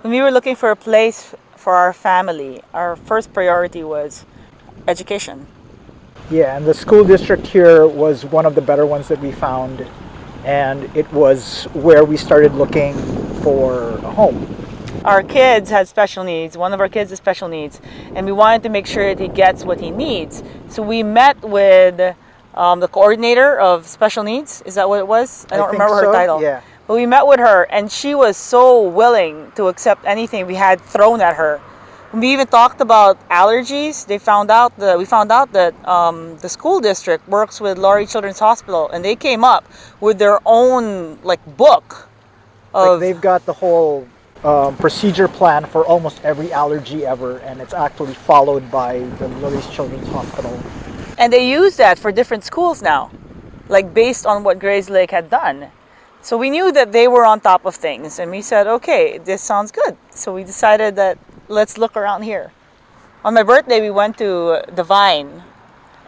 When we were looking for a place for our family, our first priority was education. Yeah, and the school district here was one of the better ones that we found, and it was where we started looking for a home. Our kids had special needs. One of our kids has special needs, and we wanted to make sure that he gets what he needs. So we met with the coordinator of special needs. Is that what it was? I don't think remember her so, title. yeah. But we met with her, and she was so willing to accept anything we had thrown at her. We even talked about allergies. We found out that the school district works with Laurie Children's Hospital, and they came up with their own book. They've got the whole procedure plan for almost every allergy ever, and it's actually followed by the Laurie's Children's Hospital. And they use that for different schools now, based on what Grayslake had done. So we knew that they were on top of things, and we said, okay, this sounds good. So we decided that let's look around here. On my birthday, we went to the Vine,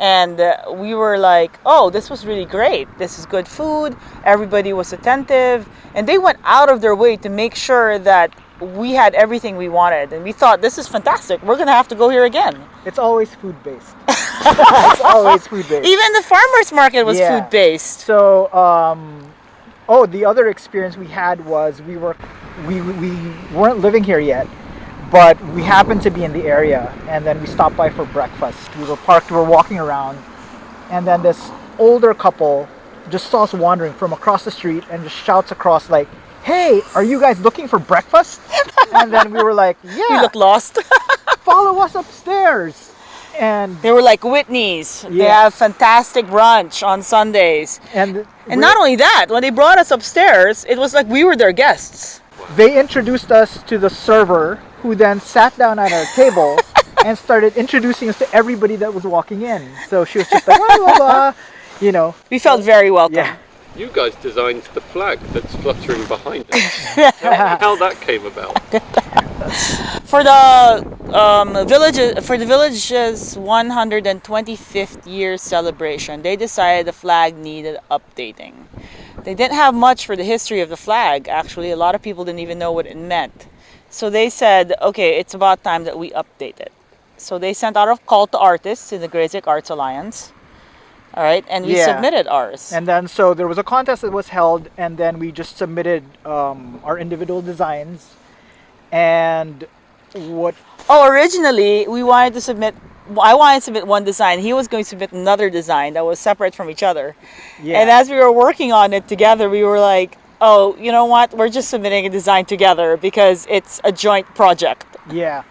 and we were like, oh, this was really great. This is good food. Everybody was attentive, and they went out of their way to make sure that we had everything we wanted. And we thought, this is fantastic. We're going to have to go here again. It's always food-based. It's always food-based. Even the farmer's market was food-based. So, the other experience we had was we weren't living here yet, but we happened to be in the area, and then we stopped by for breakfast. We were walking around, and then this older couple just saw us wandering from across the street and just shouts across like, hey, are you guys looking for breakfast? And then we were like, yeah. We looked lost. Follow us upstairs. And they were like Whitney's. Yeah. They have fantastic brunch on Sundays. And not only that, when they brought us upstairs, it was like we were their guests. They introduced us to the server, who then sat down at our table and started introducing us to everybody that was walking in. So she was just like, blah, blah, blah, you know. We felt very welcome. Yeah. You guys designed the flag that's fluttering behind us. Tell me how that came about. For the village's 125th year celebration, they decided the flag needed updating. They didn't have much for the history of the flag. Actually, a lot of people didn't even know what it meant. So they said, okay, it's about time that we update it. So they sent out a call to artists in the Grayslake Arts Alliance. All right, and we submitted ours. And then so there was a contest that was held, and then we just submitted our individual designs. And originally I wanted to submit one design. He was going to submit another design that was separate from each other. Yeah. And as we were working on it together, we were like, oh, you know what? We're just submitting a design together because it's a joint project. Yeah.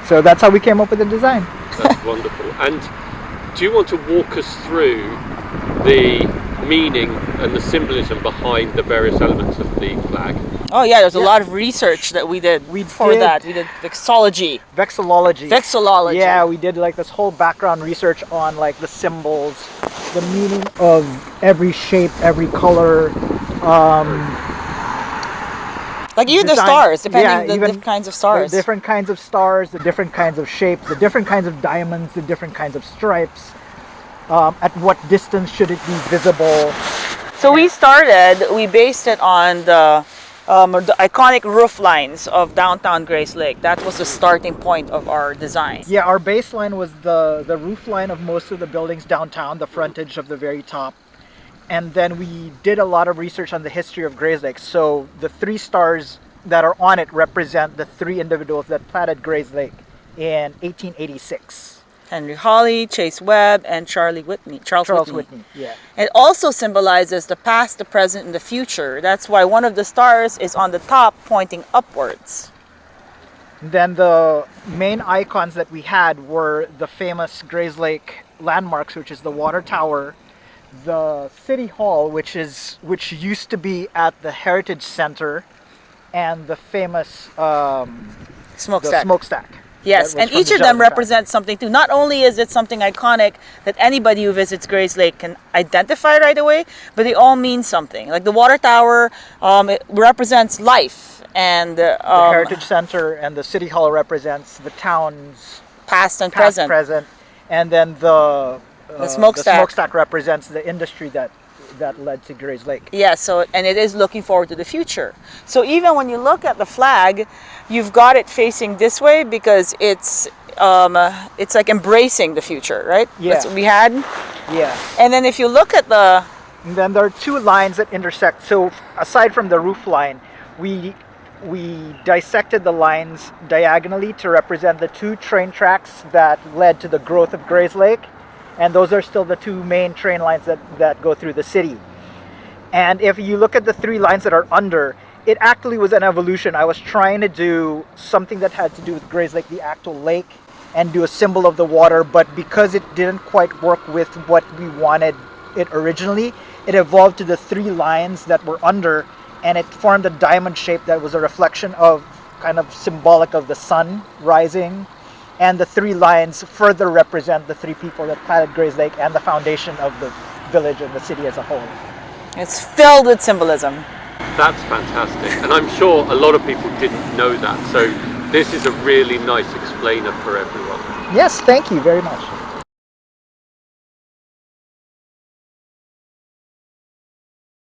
So that's how we came up with the design. That's wonderful. And do you want to walk us through the meaning and the symbolism behind the various elements of the flag? Oh yeah, there's a lot of research that we did before that. We did vexillology. Yeah, we did this whole background research on the symbols, the meaning of every shape, every color. Even the stars, depending on the different kinds of stars. The different kinds of stars, the different kinds of shapes, the different kinds of diamonds, the different kinds of stripes. At what distance should it be visible? So we based it on the iconic roof lines of downtown Grayslake. That was the starting point of our design. Yeah, our baseline was the roof line of most of the buildings downtown, the frontage of the very top. And then we did a lot of research on the history of Grayslake. So the 3 stars that are on it represent the 3 individuals that platted Grayslake in 1886. Henry Hawley, Chase Webb, and Charles Whitney. Yeah. It also symbolizes the past, the present, and the future. That's why one of the stars is on the top pointing upwards. Then the main icons that we had were the famous Grayslake landmarks, which is the water tower, the city hall, which used to be at the Heritage Center, and the famous smokestack. Yes, and each of them represents something too. Not only is it something iconic that anybody who visits Grayslake can identify right away, but they all mean something. Like the water tower, it represents life, and the Heritage Center and the City Hall represents the town's past and present. And then the smokestack represents the industry that that led to Grayslake. Yeah, so and it is looking forward to the future. So even when you look at the flag, you've got it facing this way because it's like embracing the future, right? Yeah. That's what we had. Yeah. And then if you look at the And then there are two lines that intersect. So aside from the roof line, we dissected the lines diagonally to represent the two train tracks that led to the growth of Grayslake, and those are still the two main train lines that go through the city. And if you look at the three lines that are under, it actually was an evolution. I was trying to do something that had to do with Grayslake, the actual lake, and do a symbol of the water, but because it didn't quite work with what we wanted it originally, it evolved to the three lines that were under, and it formed a diamond shape that was a reflection of kind of symbolic of the sun rising. And the three lines further represent the three people that planted Grayslake and the foundation of the village and the city as a whole. it's filled with symbolism. That's fantastic, and I'm sure a lot of people didn't know that. So this is a really nice explainer for everyone. Yes, thank you very much.